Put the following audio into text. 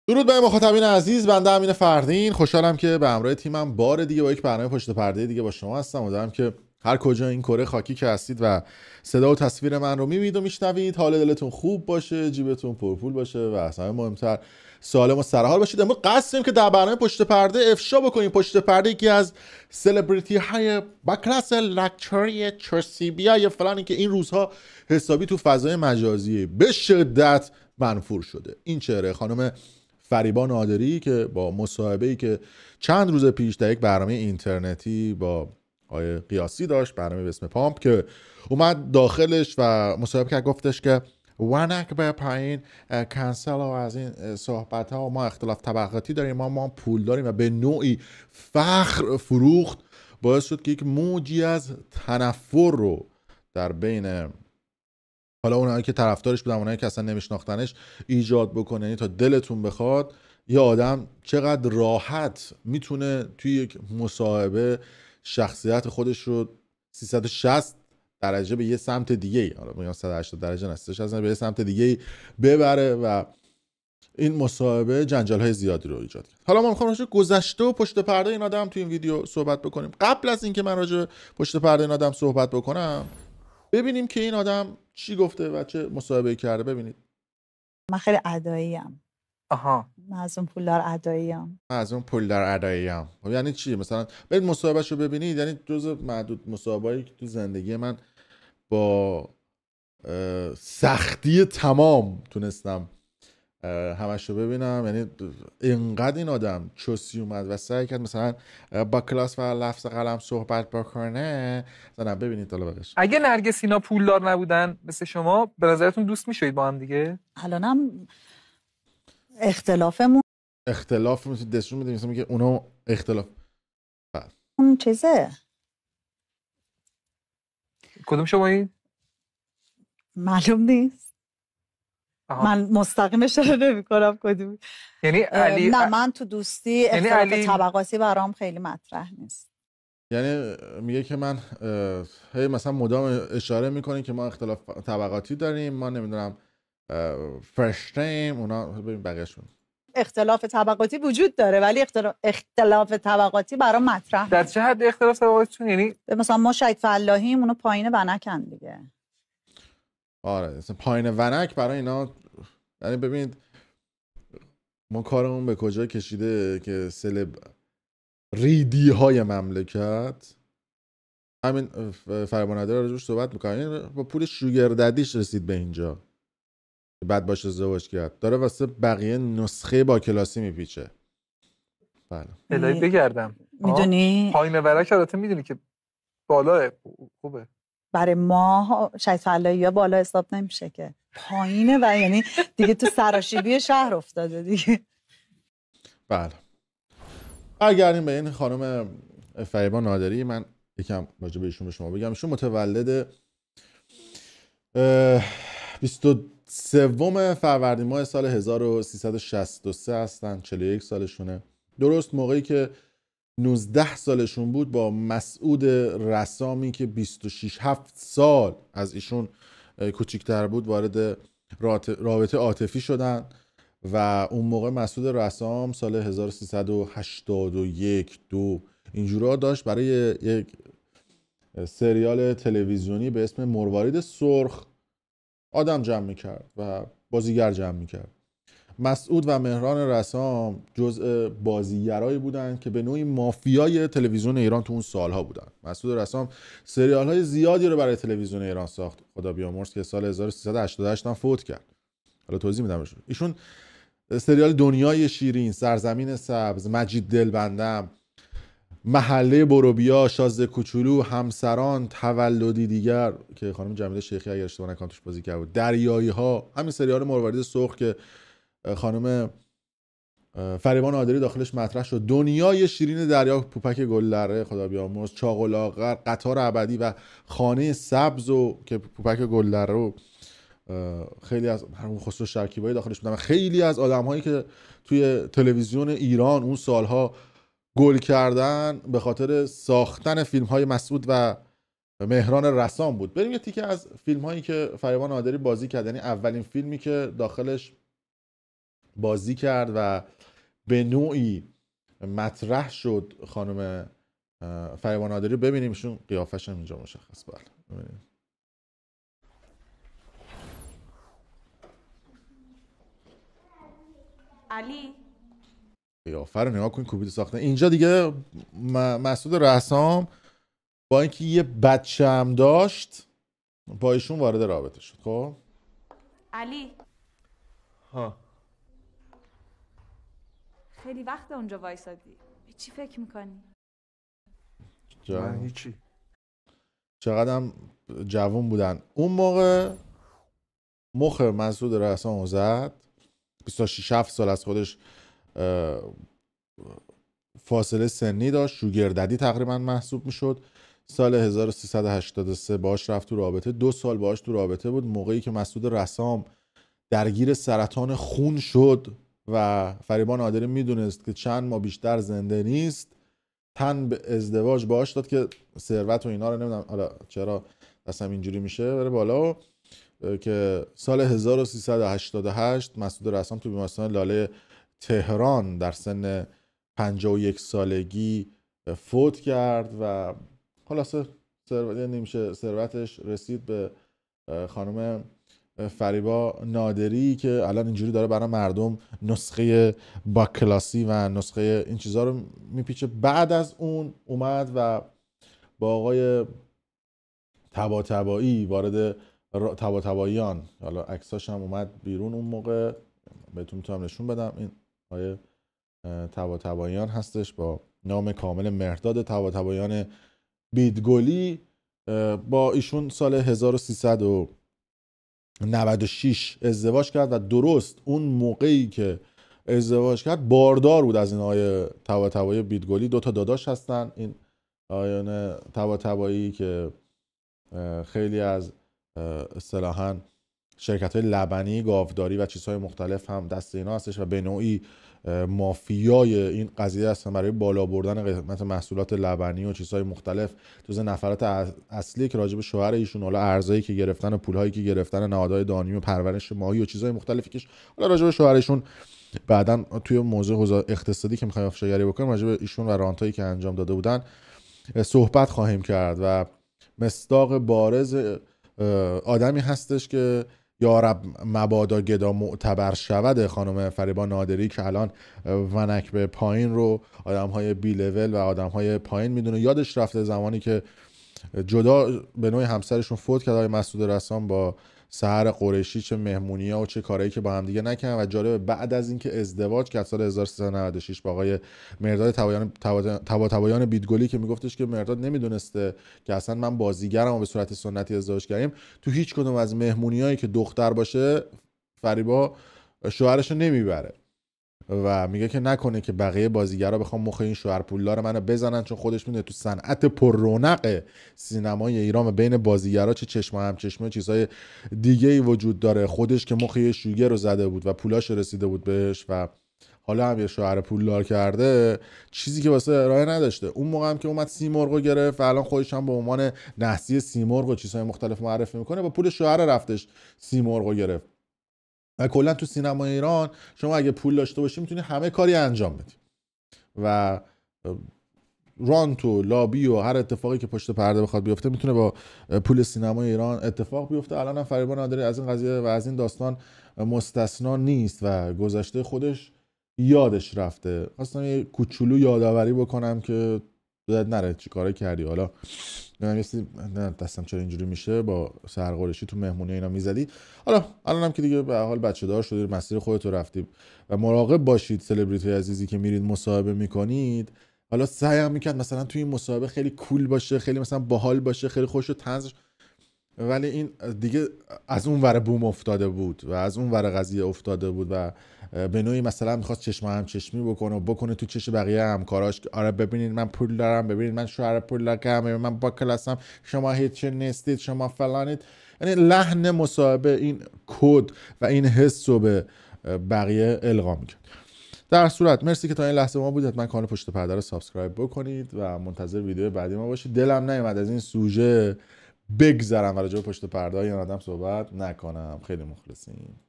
درود به مخاطبین عزیز، بنده امین فردین خوشحالم که به همراه تیمم بار دیگه با یک برنامه پشت پرده دیگه با شما هستم. امیدوارم که هر کجا این کره خاکی که هستید و صدا و تصویر من رو میبینید و میشنوید حال دلتون خوب باشه، جیبتون پرپول باشه و از همه مهمتر سالم و سرحال باشید. امروز قصد داریم که در برنامه پشت پرده افشا بکنیم پشت پرده یکی از سلبریتی های با کلاس لکچری چرسیبیا فلانی که این روزها حسابی تو فضای مجازی به شدت منفور شده. این چهره خانم فریبا نادری که با مصاحبه‌ای که چند روز پیش در یک برنامه اینترنتی با آقای قیاسی داشت، برنامه به اسم پامپ، که اومد داخلش و مصاحبه کرد، گفتش که ونک به پایین کنسل و از این صحبت ها و ما اختلاف طبقاتی داریم، ما پول داریم و به نوعی فخر فروخت، باعث شد که یک موجی از تنفر رو در بین حالا اونایی که طرفدارش بودن، اونایی که اصلا نمیشناختنش ایجاد بکنه. یعنی تا دلتون بخواد یه آدم چقدر راحت میتونه توی یک مصاحبه شخصیت خودش رو 360 درجه به یه سمت دیگه، حالا میگم 180 درجه نه، 360 به یه سمت دیگه ببره و این مصاحبه جنجال های زیادی رو ایجاد کرد. حالا ما میخوام راجع گذشته و پشت پرده این آدم توی این ویدیو صحبت بکنیم. قبل از اینکه من راجع پشت پرده این آدم صحبت بکنم، ببینیم که این آدم چی گفته و چه مصاحبه‌ای کرده. ببینید. من خیلی ادایی‌ام. آها. من از اون پولدار ادایی‌ام. از اون پولدار ادایی‌ام. خب یعنی چی؟ مثلا برید مصاحبهشو ببینید. یعنی جزء معدود مصاحبه‌ای که تو زندگی من با سختی تمام تونستم همشو ببینم. یعنی اینقدر این آدم چوسی اومد و سعی کرد مثلا با کلاس و لفظ قلم صحبت بکنه. مثلا ببینید حالا بقیش. اگه نرگس اینا پولدار نبودن مثل شما، به نظرتون دوست میشوید با هم دیگه؟ الانم اختلاف دستشون میده، مثلا میگه اونا اختلاف اون چیزه. کدوم شمایی؟ معلوم نیست. آها. من مستقیم اشاره نمی‌کنم کدوم. یعنی علی نه، من تو دوستی اختلاف طبقاتی برام خیلی مطرح نیست. یعنی میگه که من هی مثلا مدام اشاره میکنی که ما اختلاف طبقاتی داریم، ما نمیدونم فرشتیم، اونا ببین بقیه‌شون اختلاف طبقاتی وجود داره ولی اختلاف طبقاتی برام مطرح در چه حد اختلاف طبقاتیتون؟ یعنی مثلا ما شهید فلاحیم، اونو پایین ونکن دیگه. آره مثلا پایین ونک برای اینا. یعنی ببینید ما کارمون به کجا کشیده که ریدی های مملکت، همین فریبا نادری راجعش صحبت میکنه، با پول شوگر ددیش رسید به اینجا، بعد باش ازدواج کرد، داره واسه بقیه نسخه با کلاسی میپیچه. بله الهی بگردم. میدونی پایین ورک البته میدونی که بالا خوبه. برای ما شهید فلاحی بالا حساب نمیشه که پایینه و یعنی دیگه تو سراشیبی شهر افتاده دیگه. بله برگردیم به این خانم فریبا نادری. من یکم راجع به ایشون به شما بگم. ایشون متولد 23 فروردین ماه سال 1363 هستن. 41 سالشونه. درست موقعی که 19 سالشون بود با مسعود رسامی که 26-7 سال از ایشون کوچیک‌تر بود وارد رابطه عاطفی شدن و اون موقع مسعود رسام سال 1381 2 اینجورا داشت برای یک سریال تلویزیونی به اسم مروارید سرخ آدم جمع میکرد و بازیگر جمع میکرد. مسعود و مهران رسام جزء بازیگرایی بودن که به نوعی مافیای تلویزیون ایران تو اون سالها بودن. مسعود رسام سریال های زیادی رو برای تلویزیون ایران ساخت، خدا بیامرز، که سال 1388 هم فوت کرد. حالا توضیح میدم بهشون. ایشون سریال دنیای شیرین، سرزمین سبز، مجید دلبندم، محله بروبیا، شازده کوچولو، همسران، تولدی دیگر که خانم جمیله شیخی اگر اشتباه نکنم توش بازی کرد، دریایی ها، همین سریال مروارید سرخ که خانم فریبا نادری داخلش مطرح شد، دنیای شیرین دریا، پوپک گلدره، خدا بیامرز، چاق و لاغر، قطار ابدی و خانه سبز و که پوپک گلدره و خیلی از خسرو شکیبایی داخلش بودن. خیلی از آدم‌هایی که توی تلویزیون ایران اون سالها گل کردن به خاطر ساختن فیلم‌های مسعود و مهران رسام بود. بریم یه تیکه از فیلم‌هایی که فریبا نادری بازی کرد. یعنی اولین فیلمی که داخلش بازی کرد و به نوعی مطرح شد خانم فریبا نادری. ببینیم ایشون قیافش هم اینجا مشخص. بله ببینیم علی قیافه رو نگاه کن، کوبیده ساخته. اینجا دیگه مسعود رسام با اینکه یه بچه هم داشت با ایشون وارد رابطه شد. خب علی ها خیلی وقت اونجا وایسادی، به چی فکر میکنی؟ من هیچی. چقدر جوون بودن اون موقع. مخ مسعود رسام زد. 26 سال از خودش فاصله سنی داشت، شوگرددی تقریبا محسوب میشد. سال 1383 باش رفت تو رابطه، 2 سال باش تو رابطه بود. موقعی که مسعود رسام درگیر سرطان خون شد و فریبا نادری میدونست که چند ماه بیشتر زنده نیست، تن به ازدواج باش داد که ثروت و اینا رو نمیدونم حالا چرا دستم اینجوری میشه بره بالا، که سال 1388 مسعود رسام تو بیمارستان لاله تهران در سن 51 سالگی فوت کرد و خلاصه ثروتش رسید به خانم فریبا نادری که الان اینجوری داره برای مردم نسخه باکلاسی و نسخه این چیزا رو میپیچه. بعد از اون اومد و با آقای طباطبایی وارد طباطباییان، حالا عکساش هم اومد بیرون اون موقع، بهتون میتونم نشون بدم. این آقای طباطباییان هستش با نام کامل مهرداد طباطباییان بیدگلی. با ایشون سال 1396 ازدواج کرد و درست اون موقعی که ازدواج کرد باردار بود از این آقای طباطبایی بیدگلی. 2 تا داداش هستن این آقایان طباطبایی که خیلی از اصطلاحاً شرکت‌های لبنی، گاوداری و چیزهای مختلف هم دست اینا هستش و به نوعی مافیای این قضیه هستن برای بالا بردن قیمت محصولات لبنی و چیزهای مختلف. جز نفرات اصلی که راجع به شوهر ایشون، حالا ارزایی که گرفتن و پولهایی که گرفتن، نهادهای دانی و پرورش ماهی و چیزهای مختلفی که حالا راجع به شوهرشون بعداً توی موضوع اقتصادی که می‌خوایم افشاگری بکنیم راجع به ایشون و رانتایی که انجام داده بودن صحبت خواهیم کرد. و مصداق بارز آدمی هستش که یارب مبادا گدا معتبر شود خانم فریبا نادری که الان ونک به پایین رو آدم‌های بی لول و آدم‌های پایین میدونه. یادش رفته زمانی که جدا به نوعی همسرشون فوت کرد آقای مسعود رسام با سحر قریشی، چه مهمونی‌ها و چه کارهایی که با هم دیگه نکردن. و جالب بعد از اینکه ازدواج کرد سال 1396 با آقای مهرداد طباطباییان بیدگلی که میگفتش که مهرداد نمیدونسته که اصلا من بازیگرم و به صورت سنتی ازدواج کردیم، تو هیچ کدوم از مهمونی‌هایی که دختر باشه فریبا شوهرش رو نمیبره و میگه که نکنه که بقیه بازیگرا بخوام مخ این شوهر پولدار منو بزنن، چون خودش میدونه تو صنعت پر رونق سینمای ایران بین بازیگرا چه چشم هم چشمه چیزای دیگه ای وجود داره. خودش که مخ یه شوگر رو زده بود و پولاش رسیده بود بهش و حالا هم یه شوهر پولدار کرده، چیزی که واسه ارائه نداشته. اون موقع هم که اومد سیمرغو گرفت و الان خودش هم به عنوان نحسی سیمرغ و چیزهای مختلف معرفی میکنه، با پول شوهر رفتش سیمرغو گرفت. و کلا تو سینما ایران شما اگه پول داشته باشی میتونی همه کاری انجام بدی و رانت و لابی و هر اتفاقی که پشت پرده بخواد بیفته میتونه با پول سینما ایران اتفاق بیفته. الان هم فریبا نادری از این قضیه و از این داستان مستثنا نیست و گذشته خودش یادش رفته. خواستم یه کوچولو یادآوری بکنم که یاد نره چی کارا کردی. حالا نه دستم چرا اینجوری میشه، با سرقرشی تو مهمونی اینا میزدی. حالا الانم که دیگه به حال بچه دار شدید، مسیر خودت رو رفتی و مراقب باشید سلبریتی عزیزی که میرید مصاحبه میکنید. حالا سعی هم میکرد مثلا توی این مصاحبه خیلی کول باشه، خیلی مثلا باحال باشه، خیلی خوش و طنز، ولی این دیگه از اون ور بوم افتاده بود و از اون ور قضیه افتاده بود و به نوعی مثلا میخواست چشم هم چشمی بکنه تو چش بقیه همکاراش که آره ببینید من پول دارم، ببینید من شوهر پول دارم، من با کلاسم، شما هیچ نیستید، شما فلانید. یعنی لحن مصاحبه این کد و این حس رو به بقیه القا میکرد. در صورت مرسی که تا این لحظه ما بودید. من کانال پشت پرده رو سابسکرایب بکنید و منتظر ویدیو بعدی ما باشید. دلم نیومد از این سوژه بگذرم و راجع به پشت پرده های این آدم صحبت نکنم. خیلی مخلصیم.